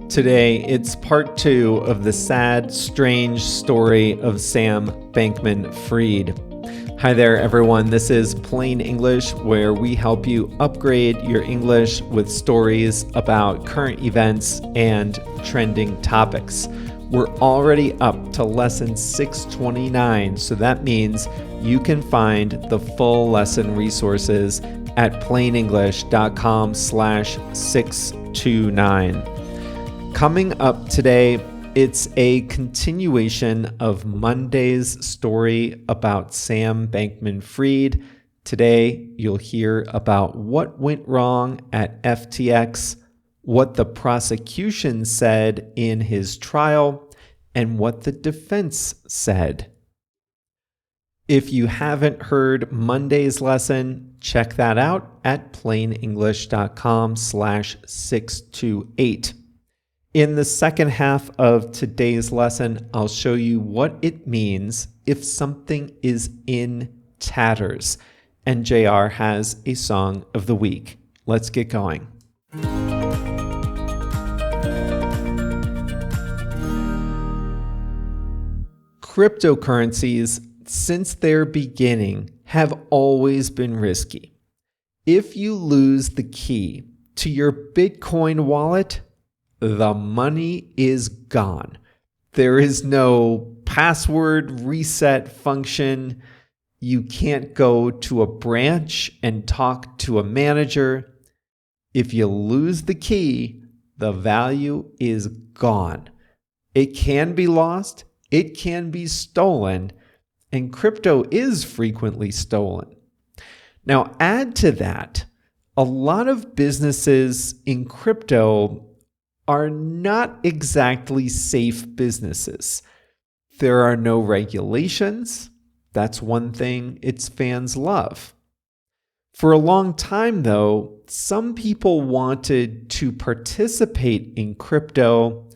Today, it's part 2 of the sad, strange story of Sam Bankman-Fried. Hi there, everyone. This is Plain English, where we help you upgrade your English with stories about current events and trending topics. We're already up to lesson 629, so that means you can find the full lesson resources at plainenglish.com/629. Coming up today, it's a continuation of Monday's story about Sam Bankman-Fried. Today, you'll hear about what went wrong at FTX, what the prosecution said in his trial, and what the defense said. If you haven't heard Monday's lesson, check that out at plainenglish.com/628. In the second half of today's lesson, I'll show you what it means if something is in tatters. And JR has a song of the week. Let's get going. Cryptocurrencies, since their beginning, have always been risky. If you lose the key to your Bitcoin wallet, the money is gone. There is no password reset function. You can't go to a branch and talk to a manager. If you lose the key, the value is gone. It can be lost, it can be stolen, and crypto is frequently stolen. Now, add to that, a lot of businesses in crypto are not exactly safe businesses. There are no regulations. That's one thing its fans love. For a long time, though, some people wanted to participate in crypto,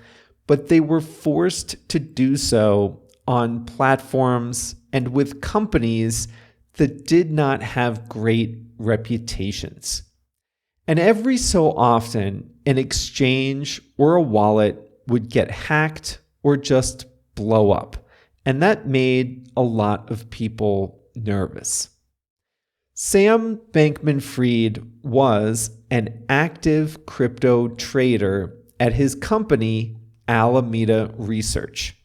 but they were forced to do so on platforms and with companies that did not have great reputations. And every so often, an exchange or a wallet would get hacked or just blow up. And that made a lot of people nervous. Sam Bankman-Fried was an active crypto trader at his company, Alameda Research.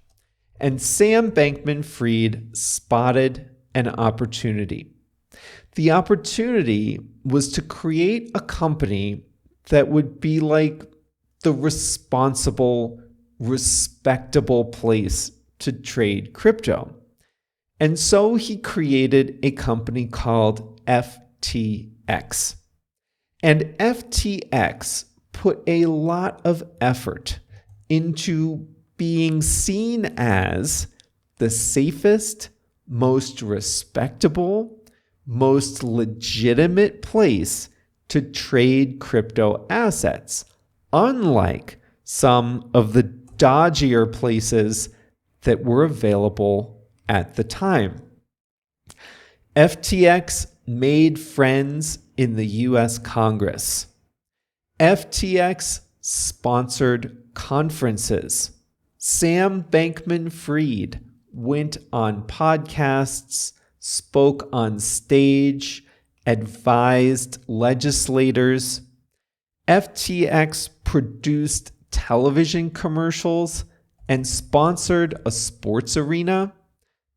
And Sam Bankman-Fried spotted an opportunity. The opportunity was to create a company that would be like the responsible, respectable place to trade crypto. And so he created a company called FTX. And FTX put a lot of effort into being seen as the safest, most respectable, most legitimate place to trade crypto assets, unlike some of the dodgier places that were available at the time. FTX made friends in the US Congress. FTX sponsored conferences. Sam Bankman-Fried went on podcasts, spoke on stage, advised legislators. FTX produced television commercials and sponsored a sports arena.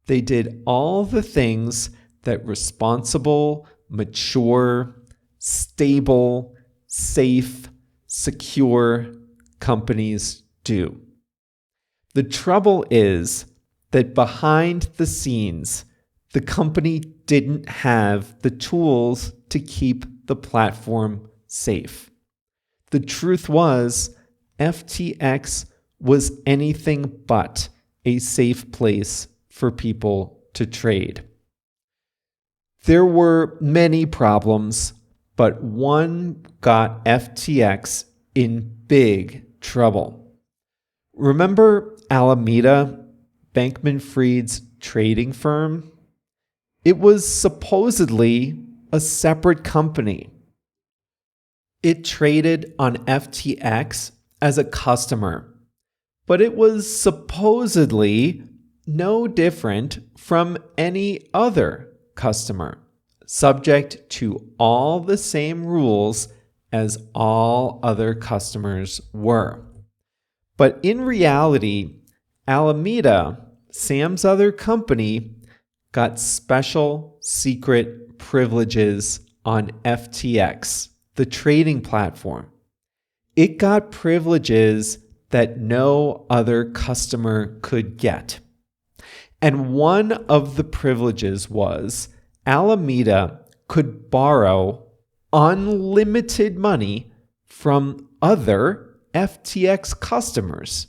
They did all the things that responsible, mature, stable, safe, secure companies do. The trouble is that behind the scenes, the company didn't have the tools to keep the platform safe. The truth was, FTX was anything but a safe place for people to trade. There were many problems, but one got FTX in big trouble. Remember Alameda, Bankman-Fried's trading firm? It was supposedly a separate company. It traded on FTX as a customer, but it was supposedly no different from any other customer, subject to all the same rules as all other customers were. But in reality, Alameda, Sam's other company, got special secret privileges on FTX, the trading platform. It got privileges that no other customer could get. And one of the privileges was Alameda could borrow unlimited money from other FTX customers,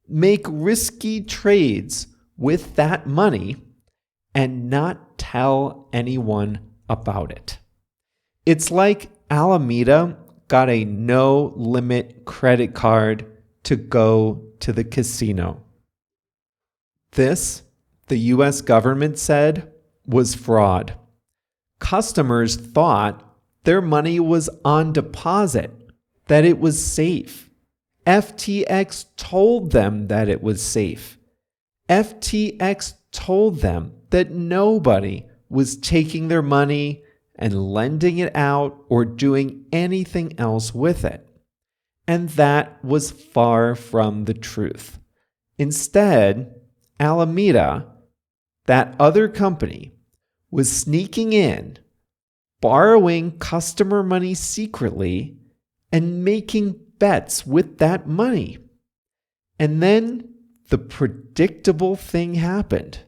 make risky trades with that money, and not tell anyone about it. It's like Alameda got a no-limit credit card to go to the casino. This, the US government said, was fraud. Customers thought their money was on deposit, that it was safe. FTX told them that it was safe. FTX told them that nobody was taking their money and lending it out or doing anything else with it. And that was far from the truth. Instead, Alameda, that other company, was sneaking in, borrowing customer money secretly, and making bets with that money. And then the predictable thing happened.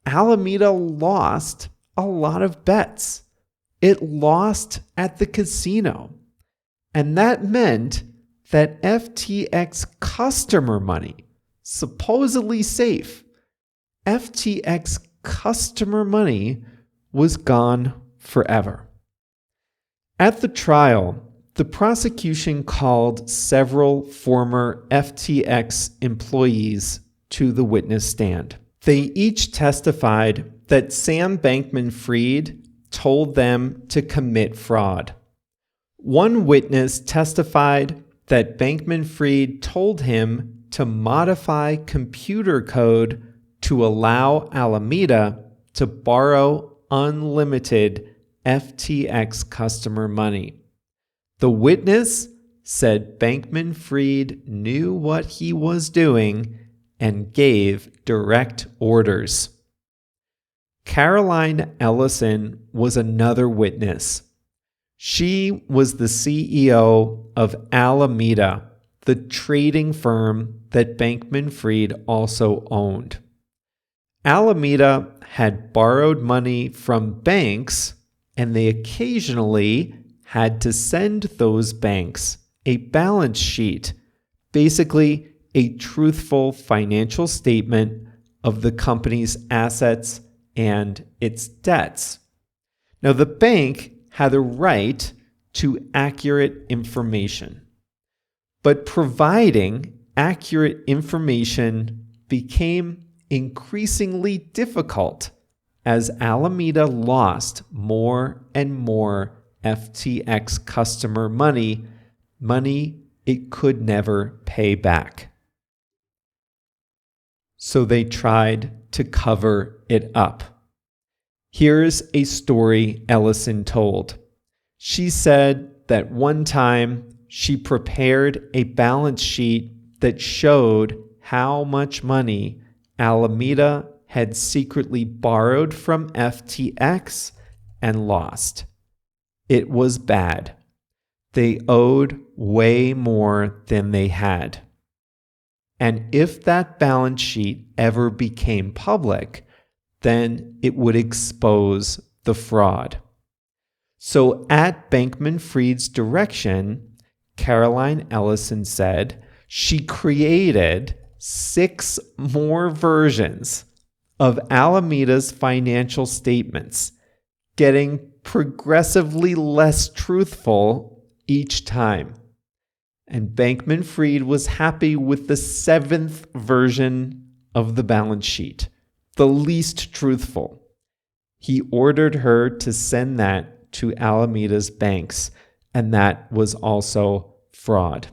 Alameda lost a lot of bets. It lost at the casino. And that meant that FTX customer money, supposedly safe, FTX customer money was gone forever. At the trial, the prosecution called several former FTX employees to the witness stand. They each testified that Sam Bankman-Fried told them to commit fraud. One witness testified that Bankman-Fried told him to modify computer code to allow Alameda to borrow unlimited FTX customer money. The witness said Bankman-Fried knew what he was doing and gave direct orders. Caroline Ellison was another witness. She was the CEO of Alameda, the trading firm that Bankman-Fried also owned. Alameda had borrowed money from banks, and they occasionally had to send those banks a balance sheet, basically a truthful financial statement of the company's assets and its debts. Now, the bank had a right to accurate information, but providing accurate information became increasingly difficult as Alameda lost more and more FTX customer money it could never pay back. So they tried to cover it up. Here's a story Ellison told. She said that one time she prepared a balance sheet that showed how much money Alameda had secretly borrowed from FTX and lost. It was bad. They owed way more than they had. And if that balance sheet ever became public, then it would expose the fraud. So at Bankman-Fried's direction, Caroline Ellison said she created 6 more versions of Alameda's financial statements, getting progressively less truthful each time. And Bankman-Fried was happy with the 7th version of the balance sheet, the least truthful. He ordered her to send that to Alameda's banks, and that was also fraud.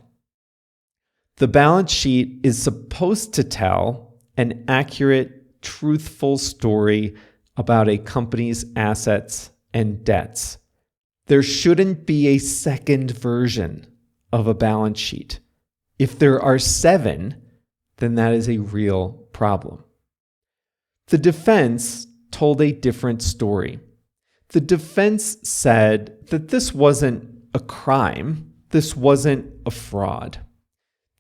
The balance sheet is supposed to tell an accurate, truthful story about a company's assets and debts. There shouldn't be a second version of a balance sheet. If there are 7, then that is a real problem. The defense told a different story. The defense said that this wasn't a crime. This wasn't a fraud.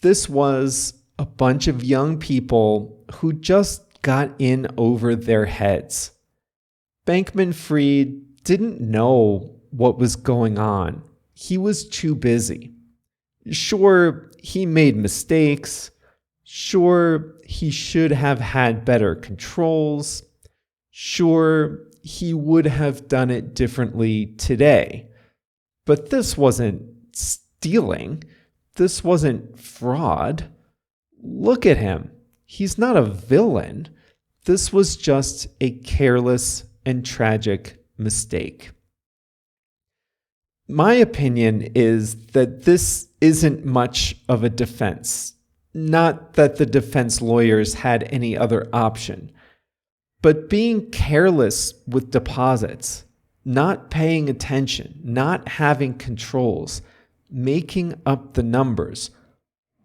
This was a bunch of young people who just got in over their heads. Bankman-Fried didn't know what was going on. He was too busy. Sure, he made mistakes. Sure, he should have had better controls. Sure, he would have done it differently today. But this wasn't stealing. This wasn't fraud. Look at him. He's not a villain. This was just a careless and tragic mistake. My opinion is that this isn't much of a defense. Not that the defense lawyers had any other option, but being careless with deposits, not paying attention, not having controls, making up the numbers,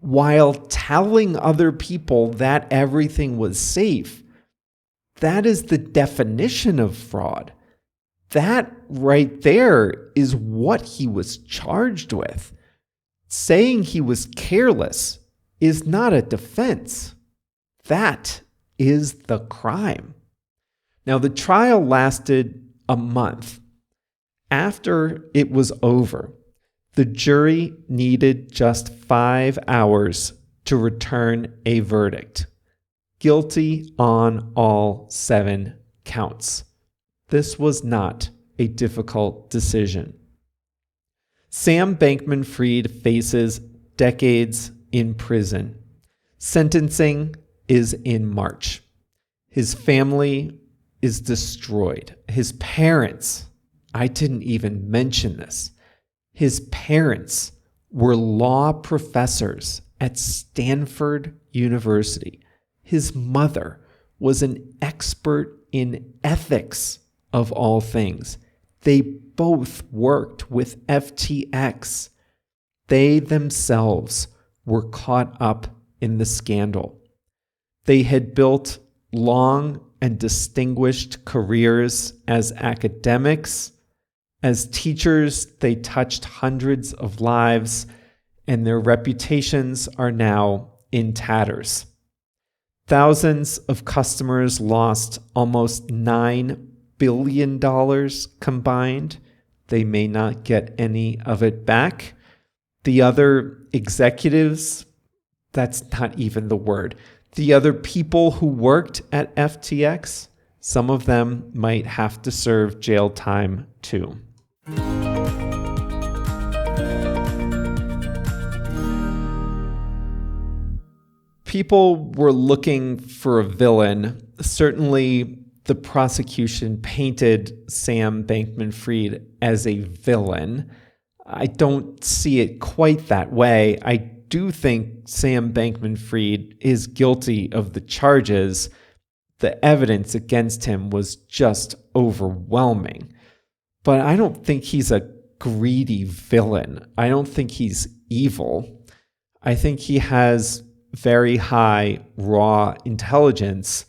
while telling other people that everything was safe, that is the definition of fraud. That right there is what he was charged with. Saying he was careless is not a defense. That is the crime. Now, the trial lasted a month. After it was over, the jury needed just 5 hours to return a verdict. Guilty on all 7 counts. This was not a difficult decision. Sam Bankman-Fried faces decades in prison. Sentencing is in March. His family is destroyed. His parents, I didn't even mention this. His parents were law professors at Stanford University. His mother was an expert in ethics of all things. They both worked with FTX. They themselves were caught up in the scandal. They had built long and distinguished careers as academics. As teachers, they touched hundreds of lives, and their reputations are now in tatters. Thousands of customers lost almost $9 billion combined. They may not get any of it back. The other executives, that's not even the word. The other people who worked at FTX, some of them might have to serve jail time too. People were looking for a villain. Certainly, the prosecution painted Sam Bankman-Fried as a villain. I don't see it quite that way. I do think Sam Bankman-Fried is guilty of the charges. The evidence against him was just overwhelming. But I don't think he's a greedy villain. I don't think he's evil. I think he has very high raw intelligence,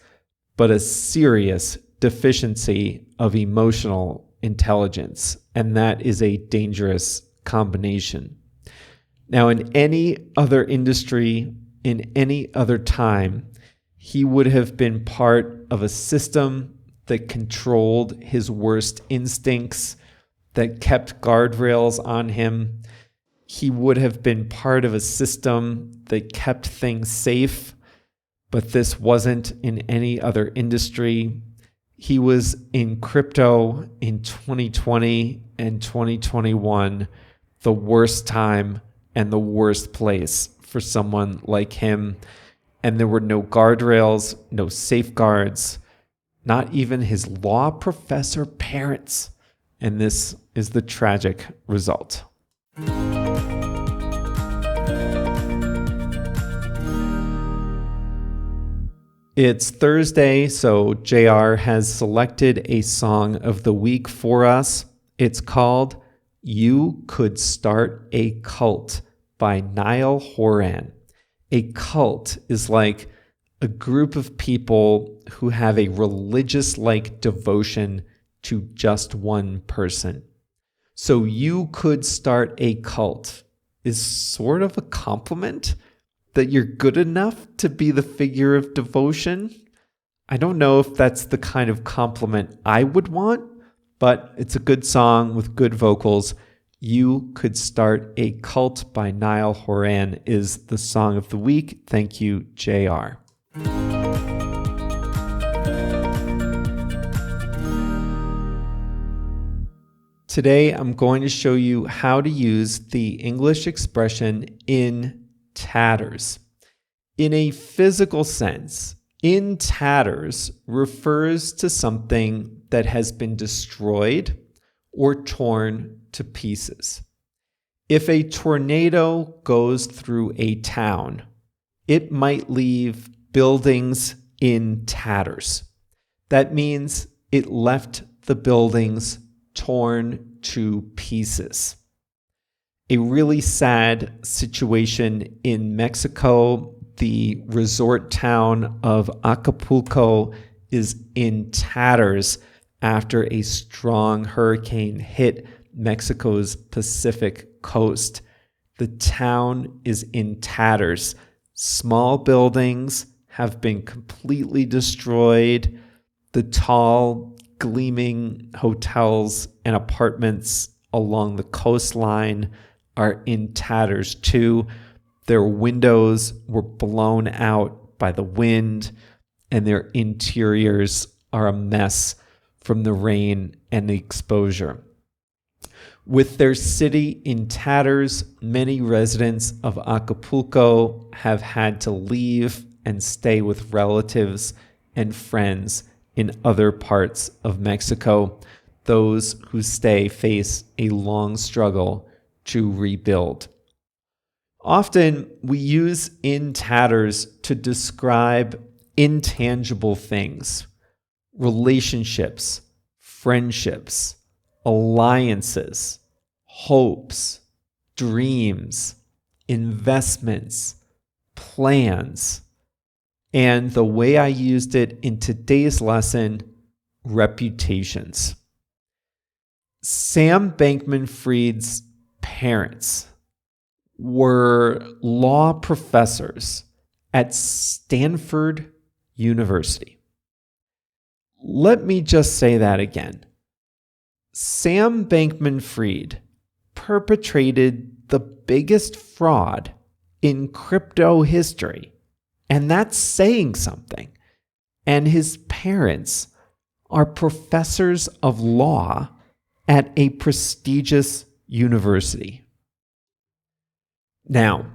but a serious deficiency of emotional intelligence. And that is a dangerous combination. Now, in any other industry, in any other time, he would have been part of a system that controlled his worst instincts, that kept guardrails on him. He would have been part of a system that kept things safe, but this wasn't in any other industry. He was in crypto in 2020 and 2021, the worst time and the worst place for someone like him. And there were no guardrails, no safeguards, not even his law professor parents. And this is the tragic result. It's Thursday, so JR has selected a song of the week for us. It's called You Could Start a Cult by Niall Horan. A cult is like a group of people who have a religious-like devotion to just one person. So you could start a cult is sort of a compliment that you're good enough to be the figure of devotion. I don't know if that's the kind of compliment I would want, but it's a good song with good vocals. You Could Start a Cult by Niall Horan is the song of the week. Thank you, JR. Today, I'm going to show you how to use the English expression in tatters. In a physical sense, in tatters refers to something that has been destroyed or torn to pieces. If a tornado goes through a town, it might leave buildings in tatters. That means it left the buildings torn to pieces. A really sad situation in Mexico. The resort town of Acapulco is in tatters after a strong hurricane hit Mexico's Pacific coast. The town is in tatters. Small buildings have been completely destroyed. The tall, gleaming hotels and apartments along the coastline are in tatters too. Their windows were blown out by the wind, and their interiors are a mess from the rain and the exposure. With their city in tatters, many residents of Acapulco have had to leave and stay with relatives and friends in other parts of Mexico. Those who stay face a long struggle to rebuild. Often we use in tatters to describe intangible things, relationships, friendships, alliances, hopes, dreams, investments, plans, and the way I used it in today's lesson, reputations. Sam Bankman-Fried's parents were law professors at Stanford University. Let me just say that again. Sam Bankman-Fried perpetrated the biggest fraud in crypto history. And that's saying something. And his parents are professors of law at a prestigious university. Now,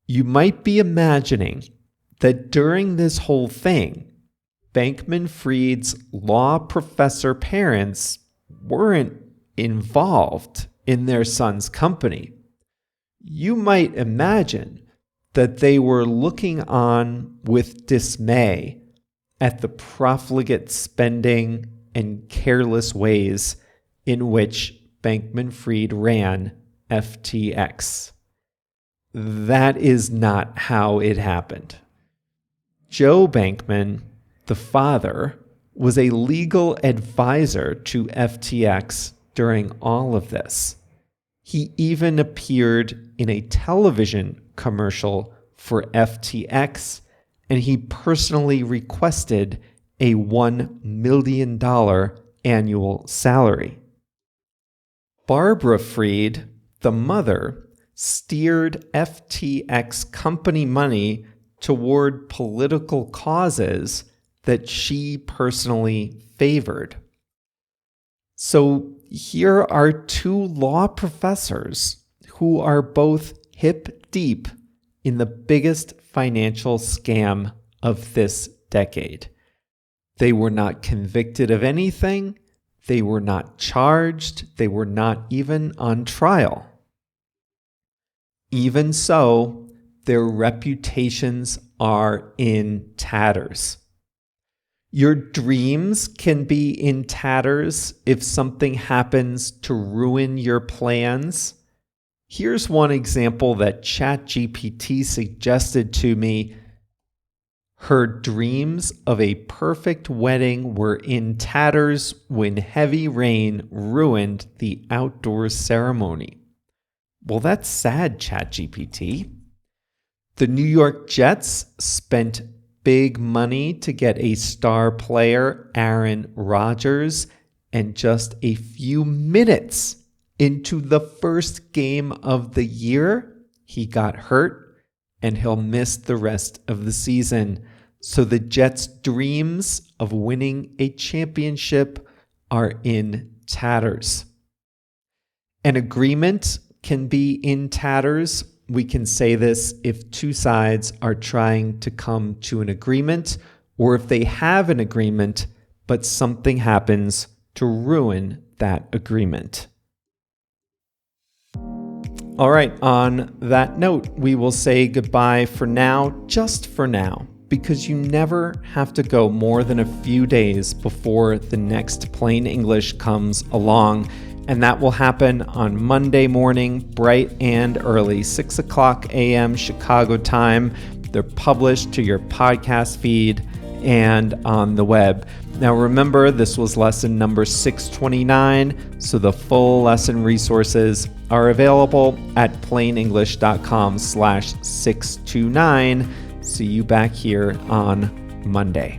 you might be imagining that during this whole thing, Bankman-Fried's law professor parents weren't involved in their son's company. You might imagine that they were looking on with dismay at the profligate spending and careless ways in which Bankman-Fried ran FTX. That is not how it happened. Joe Bankman, the father, was a legal advisor to FTX during all of this. He even appeared in a television commercial for FTX, and he personally requested a $1 million annual salary. Barbara Fried, the mother, steered FTX company money toward political causes that she personally favored. So here are two law professors who are both hip deep in the biggest financial scam of this decade. They were not convicted of anything. They were not charged. They were not even on trial. Even so, their reputations are in tatters. Your dreams can be in tatters if something happens to ruin your plans. Here's one example that ChatGPT suggested to me. Her dreams of a perfect wedding were in tatters when heavy rain ruined the outdoor ceremony. Well, that's sad, ChatGPT. The New York Jets spent big money to get a star player, Aaron Rodgers, and just a few minutes into the first game of the year, he got hurt and he'll miss the rest of the season. So the Jets' dreams of winning a championship are in tatters. An agreement can be in tatters. We can say this if two sides are trying to come to an agreement, or if they have an agreement, but something happens to ruin that agreement. All right, on that note, we will say goodbye for now, just for now, because you never have to go more than a few days before the next Plain English comes along. And that will happen on Monday morning, bright and early, 6 o'clock a.m. Chicago time. They're published to your podcast feed and on the web. Now remember, this was lesson number 629, so the full lesson resources are available at plainenglish.com/629. See you back here on Monday.